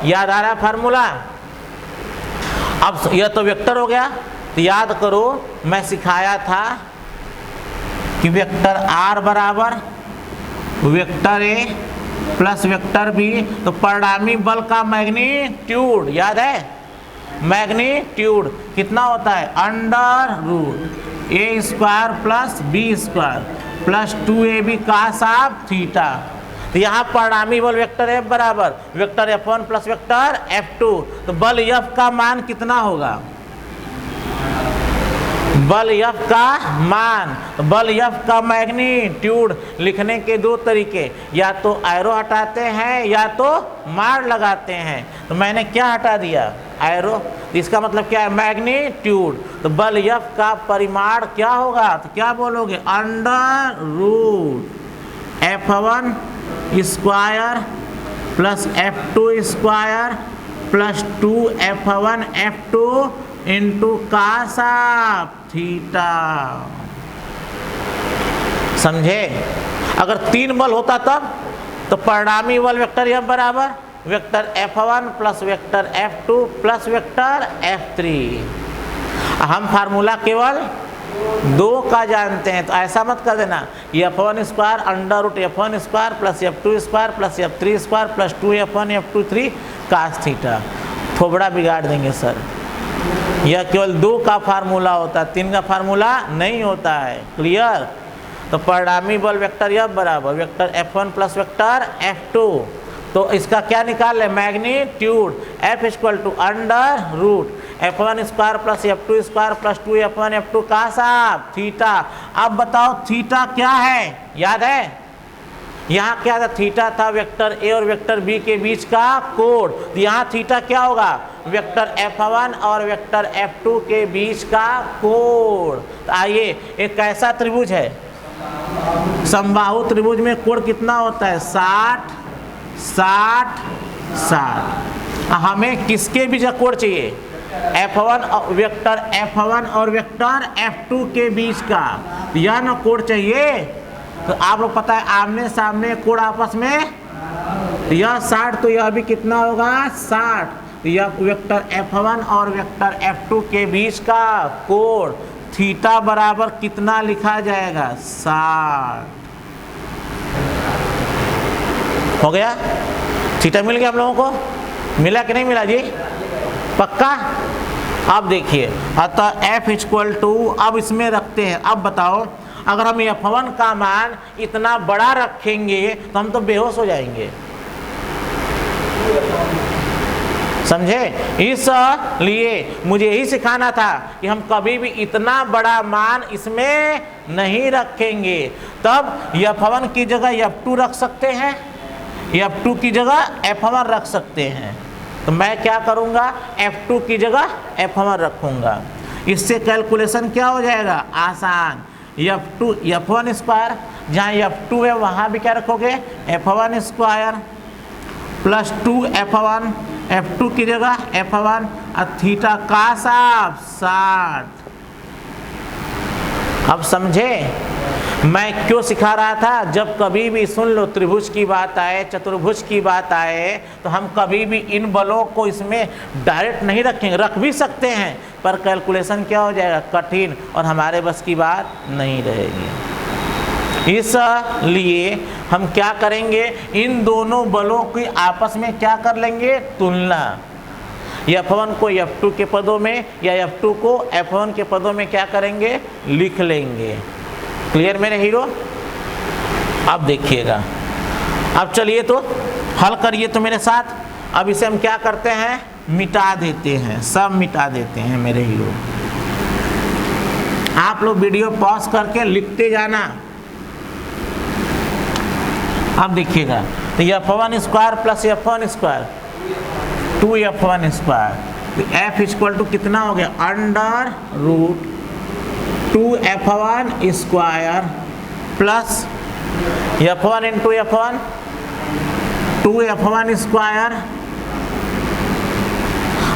याद आ रहा है फार्मूला? अब यह तो वेक्टर हो गया, तो याद करो मैं सिखाया था कि वेक्टर आर बराबर vector A plus vector B, तो परिणामी बल का मैग्नीट्यूड याद है? मैग्नीट्यूड कितना होता है? Under root A square plus B square plus 2ab cos of theta. तो यहाँ परिणामी बल वेक्टर F बराबर vector F1 plus vector F2, तो बल F का मान कितना होगा? बल F का मान, बल F का मैग्नीट्यूड लिखने के दो तरीके, या तो एरो हटाते हैं या तो मार लगाते हैं। तो मैंने क्या हटा दिया? एरो। तो इसका मतलब क्या है? मैग्नीट्यूड। तो बल F का परिमाण क्या होगा? तो क्या बोलोगे? Under root F1 square plus F2 square plus 2F1 F2 into cos of theta. समझे? अगर 3 बल होता तब, तो परिणामी बल वेक्टर F बराबर vector F1 plus vector F2 plus vector F3। हम फार्मूला केवल 2 का जानते हैं, तो ऐसा मत कर देना F1 square under root F1 square plus F2 square plus F3 square plus 2F1 F2 3 cos theta. थोबड़ा बिगाड़ देंगे सर। यह केवल 2 का फार्मूला होता है, 3 का फार्मूला नहीं होता है। क्लियर? तो परिणामी बल वेक्टर F बराबर vector F1 plus vector F2, तो इसका क्या निकाल ले? Magnitude F equal to under root F1 square plus F2 square plus 2F1 F2 cos of theta. अब बताओ थीटा क्या है? याद है? यहाँ क्या था? थीटा था वेक्टर ए और वेक्टर बी के बीच का कोण। तो यहाँ थीटा क्या होगा? वेक्टर F1 और वेक्टर F2 के बीच का कोण। तो आइए, एक कैसा त्रिभुज है? समबाहु त्रिभुज में कोण कितना होता है? 60 60 60। हमें किसके बीच का कोण चाहिए? वेक्टर F1 और वेक्टर F2 के बीच का। यह ना कोण चाहिए। तो आप लोग पता है आमने सामने कोण आपस में, तो यह 60, तो यह भी कितना होगा? 60। तो यह वेक्टर F1 और वेक्टर F2 के बीच का कोण थीटा बराबर कितना लिखा जाएगा? 60। हो गया? थीटा मिल गया हम लोगों को? मिला कि नहीं मिला जी? पक्का? अब देखिए, अतः F इक्वल टू, अब इसमें रखते हैं। अब बताओ, अगर हम F1 का मान इतना बड़ा रखेंगे तो हम तो बेहोश हो जाएंगे। समझे? इसलिए मुझे यही सिखाना था कि हम कभी भी इतना बड़ा मान इसमें नहीं रखेंगे। तब F1 की जगह F2 रख सकते हैं, F2 की जगह F1 रख सकते हैं। तो मैं क्या करूँगा? F2 की जगह F1 रखूँगा। इससे कैलकुलेशन क्या हो जाएगा? आसान। F2 F1 स्क्वायर, जहाँ F2 है वहाँ भी क्या रखोगे? F1 square plus 2F1 F2 की जगह F1 और थीटा cos ऑफ 60। अब समझे मैं क्यों सिखा रहा था? जब कभी भी सुन लो त्रिभुज की बात आए, चतुर्भुज की बात आए, तो हम कभी भी इन बलों को इसमें डायरेक्ट नहीं रखेंगे। रख भी सकते हैं, पर कैलकुलेशन क्या हो जाएगा? कठिन, और हमारे बस की बात नहीं रहेगी। इसलिए हम क्या करेंगे? इन दोनों बलों की आपस में क्या कर लेंगे? तुलना। F1 को F2 के पदों में या F2 को F1 के पदों में क्या करेंगे? लिख लेंगे। क्लियर मेरे हीरो? अब देखिएगा, अब चलिए तो हल करिए तो मेरे साथ। अब इसे हम क्या करते हैं? मिटा देते हैं, सब मिटा देते हैं मेरे हीरो। आप लोग वीडियो पॉज करके लिखते जाना। अब देखिएगा, तो F1 square plus F1 square 2F1 square, तो F इक्वल टू कितना हो गया? Under root 2F1 square plus F1 into F1 2F1 square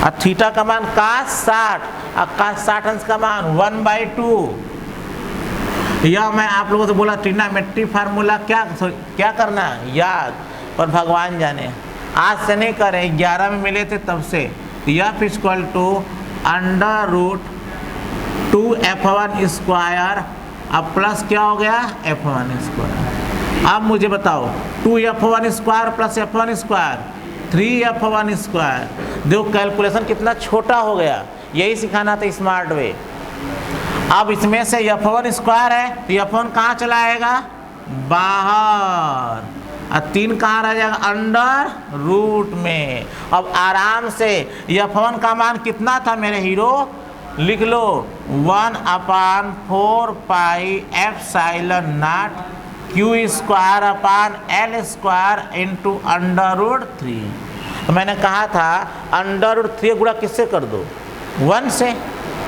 और थीटा का मान cos 60 और cos 60 अंश का मान 1/2। यह मैं आप लोगों से बोला ट्रिग्नोमेट्री फार्मूला क्या करना याद, पर भगवान जाने आज से नहीं कर रहे, 11 में मिले थे तब से। F equal to under root 2f1 square, अब प्लस क्या हो गया f1 स्क्वायर। अब मुझे बताओ 2f1 square plus f1 square 3f1 square. देखो कैलकुलेशन कितना छोटा हो गया, यही सिखाना था स्मार्ट वे। अब इसमें से f1 स्क्वायर है तो f1 कहाँ चला आएगा बाहर, और 3 कहाँ रह जाएगा अंडर रूट में। अब आराम से f1 का मान कितना था मेरे हीरो, लिख लो 1/4 pi epsilon naught q square upon l square into under root 3। तो मैंने कहा था अंडर रूट 3 गुणा किससे कर दो 1 से,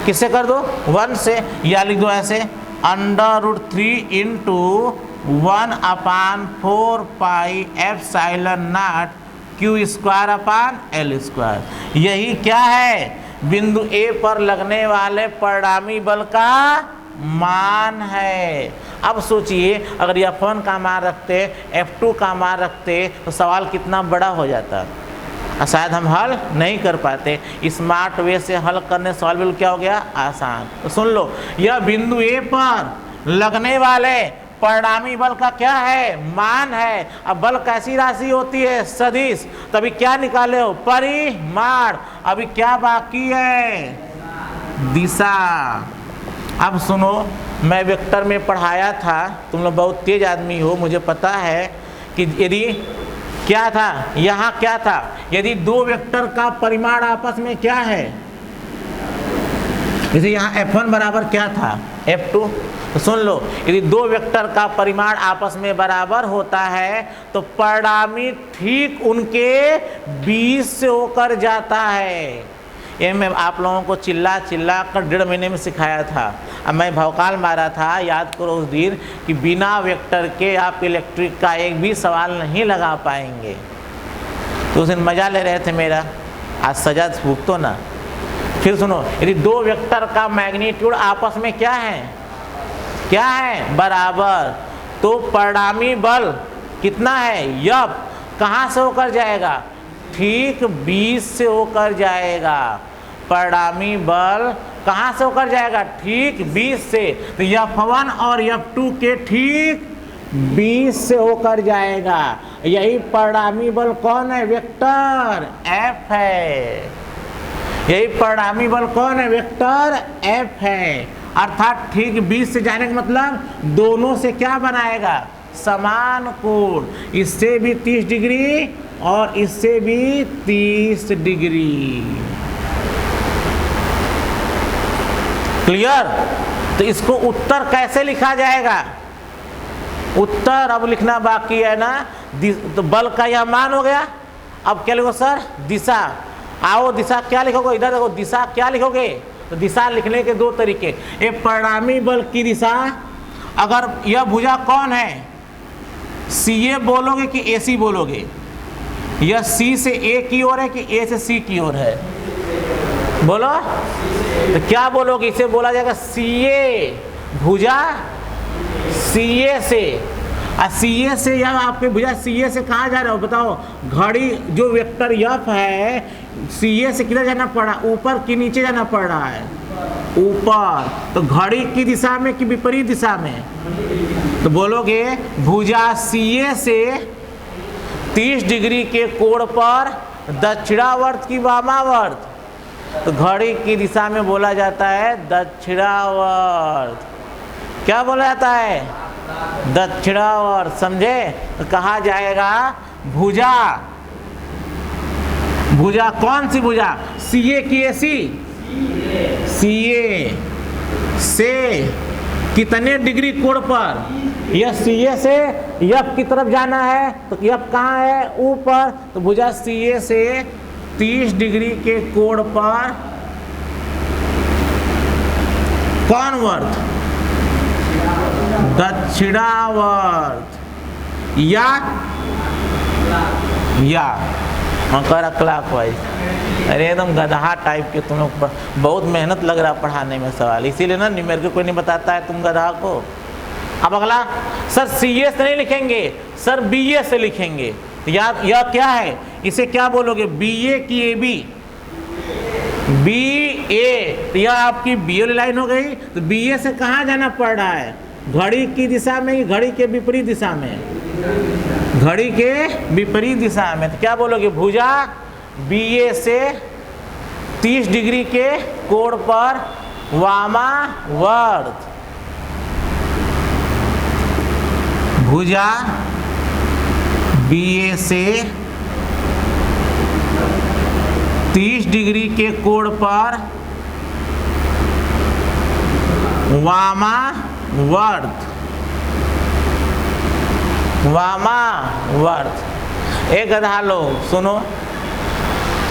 किससे कर दो 1 से, या लिख दो ऐसे under root 3 into 1/4 pi epsilon naught q square upon l square. यही क्या है बिंदु A पर लगने वाले परिणामी बल का मान है। अब सोचिए अगर f1 का मान रखते, f2 का मान रखते तो सवाल कितना बड़ा हो जाता, शायद हम हल नहीं कर पाते। स्मार्ट वे से हल करने सवाल बिल्कुल क्या हो गया आसान। तो सुन लो, यह बिंदु A पर लगने वाले परिणामी बल का क्या है मान है। अब बल कैसी राशि होती है सदिश, तभी क्या निकाले हो परिमाण। अभी क्या बाकी है दिशा। अब सुनो, मैं वेक्टर में पढ़ाया था, तुम लोग बहुत तेज आदमी हो, मुझे पता है कि यदि क्या था यहाँ क्या था, यदि दो वेक्टर का परिमाण आपस में क्या है, जैसे यहाँ f1 बराबर क्या था f2, तो सुन लो यदि दो वेक्टर का परिमाण आपस में बराबर होता है तो परिणामी ठीक उनके बीच से होकर जाता है। ये मैं आप लोगों को चिल्ला चिल्ला कर 1.5 महीने में सिखाया था। अब मैं भौकाल मारा था, याद करो उस दिन कि बिना वेक्टर के आप इलेक्ट्रिक का एक भी सवाल नहीं लगा पाएंगे। तो उस दिन मजा ले रहे थे मेरा, आज सजा भुगतो ना। फिर सुनो, यदि दो वेक्टर का मैग्नीट्यूड आपस में क्या है बराबर, तो परिणामी बल कितना है यफ, कहाँ से होकर जाएगा ठीक 20 से होकर जाएगा। परिणामी बल कहाँ से होकर जाएगा ठीक 20 से, तो f1 और f2 के ठीक 20 से होकर जाएगा। यही परिणामी बल कौन है वेक्टर f है। यही परिणामी बल कौन है वेक्टर f है। अर्थात ठीक 20 से जाने का मतलब दोनों से क्या बनाएगा समान कोण, इससे भी 30 डिग्री और इससे भी 30 डिग्री। क्लियर। तो इसको उत्तर कैसे लिखा जाएगा, उत्तर अब लिखना बाकी है ना। तो बल का यह मान हो गया। अब क्या लिखो सर दिशा। आओ दिशा क्या लिखोगे, इधर देखो दिशा क्या लिखोगे। तो दिशा लिखने के दो तरीके, एक परिणामी बल की दिशा, अगर यह भुजा कौन है CA बोलोगे कि AC बोलोगे, यह C से A की ओर है कि A से C की ओर है, बोलो तो क्या बोलोगे। इसे बोला जाएगा CA भुजा CA से, और CA से यह आपके भुजा CA से कहाँ जा रहा हो बताओ। घड़ी जो वेक्टर F है CA से किधर जाना पड़ रहा है, ऊपर कि नीचे जाना पड़ रहा है ऊपर। तो घड़ी की दिशा में कि विपरीत दिशा में, तो बोलोगे भुजा CA से 30 डिग्री के कोण पर दक्षिणावर्त की वामावर्त, तो घड़ी की दिशा में बोला जाता है दक्षिणावर्त। क्या बोला जाता है दक्षिणावर्त, समझे। तो कहा जाएगा भुजा, भुजा कौन सी भुजा CA की AC, CA से कितने डिग्री कोण पर, यह CA से F की तरफ जाना है, तो F कहाँ है ऊपर, तो भुजा CA से 30 डिग्री के कोण पर कौन वर्त दक्षिणावर्त या मकर क्लॉकवाइज। अरे एकदम गधा टाइप के तुम लोग, बहुत मेहनत लग रहा पढ़ाने में सवाल, इसीलिए ना न्यूमेरिकल कोई नहीं बताता है तुम गधा को। अब अगला सर CA से नहीं लिखेंगे सर BA से लिखेंगे। तो यह क्या है, इसे क्या बोलोगे? बी ए की ए बी, बी ए, यह आपकी बी वाली लाइन हो गई। तो बी ए से कहाँ जाना पड़ रहा है? घड़ी की दिशा में, घड़ी के विपरीत दिशा में, घड़ी के विपरीत दिशा में। तो क्या बोलोगे? भुजा बी ए से 30 डिग्री के कोण पर वामावर्त, भुजा बी ए से 30 डिग्री के कोण पर वामावर्त, वामावर्त। एक गधा लोग सुनो,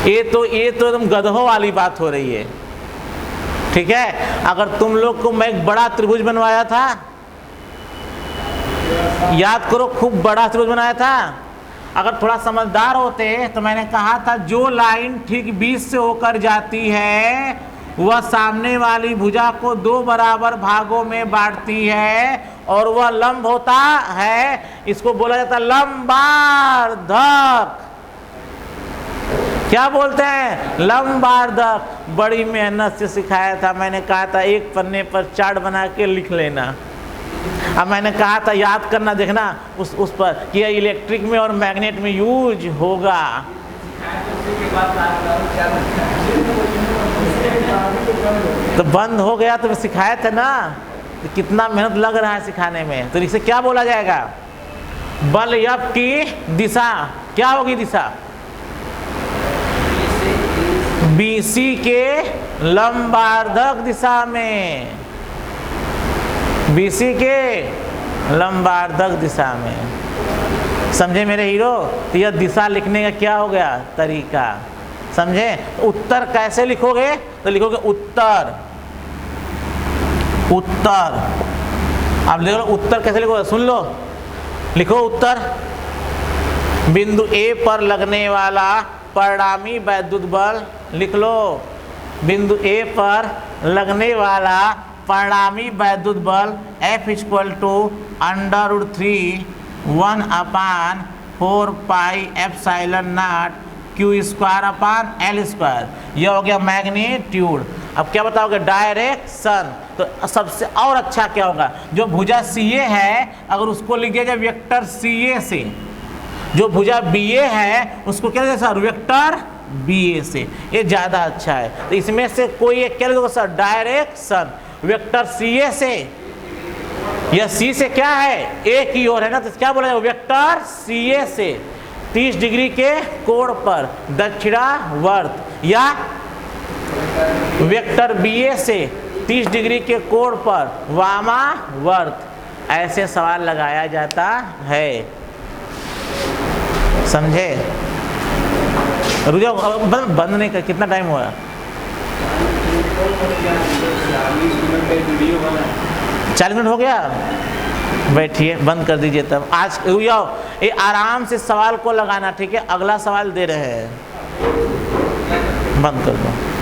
ये तो एकदम गधों वाली बात हो रही है, ठीक है। अगर तुम लोग को मैं एक बड़ा त्रिभुज बनवाया था, याद करो, खूब बड़ा त्रिभुज बनाया था। अगर थोड़ा समझदार होते तो मैंने कहा था जो लाइन ठीक बीच से होकर जाती है वह सामने वाली भुजा को 2 बराबर भागों में बांटती है और वह लंब होता है। इसको बोला जाता है लंबार्धक। क्या बोलते हैं? लंबार्धक। बड़ी मेहनत से सिखाया था। मैंने कहा था एक पन्ने पर चार्ट बना के लिख लेना। अब मैंने कहा था याद करना, देखना उस पर कि यह इलेक्ट्रिक में और मैग्नेट में यूज होगा। तो बंद हो गया तो सिखाया था ना, तो कितना मेहनत लग रहा है सिखाने में। तो इसे क्या बोला जाएगा? बल F की दिशा क्या होगी? दिशा BC के लंबार्धक दिशा में, BC के लंबार्धक दिशा में। समझे मेरे हीरो? तो यह दिशा लिखने का क्या हो गया? तरीका। समझे? उत्तर कैसे लिखोगे? तो लिखोगे उत्तर, उत्तर। अब लिखो उत्तर कैसे लिखोगे? सुन लो, लिखो उत्तर। बिंदु A पर लगने वाला परिणामी वैद्युत बल लिख लो। बिंदु A पर लगने वाला परिणामी वैद्युत बल F √3 1/4 pi epsilon not Q²/L²। यह हो गया मैग्नीट्यूड। अब क्या बताओगे? डायरेक्शन। तो सबसे और अच्छा क्या होगा? जो भुजा CA है अगर उसको लिख दिया जाए वेक्टर CA से, जो भुजा BA है उसको क्या लिखा सर? वेक्टर BA से। ये ज़्यादा अच्छा है। तो इसमें से कोई एक क्या लिखोगे सर? डायरेक्शन। वेक्टर CA से, यह C से क्या है? A की ओर है ना, तो क्या बोला जाएगा? वेक्टर CA से 30 डिग्री के कोण पर दक्षिणावर्त, या वेक्टर BA से 30 डिग्री के कोण पर वामावर्त। ऐसे सवाल लगाया जाता है। समझे? रुक जाओ, बंद नहीं कर। कितना टाइम हुआ? 40 मिनट हो गया। बैठिए, बंद कर दीजिए। तब आज रुक जाओ, ये आराम से सवाल को लगाना, ठीक है? अगला सवाल दे रहे हैं, बंद कर दो।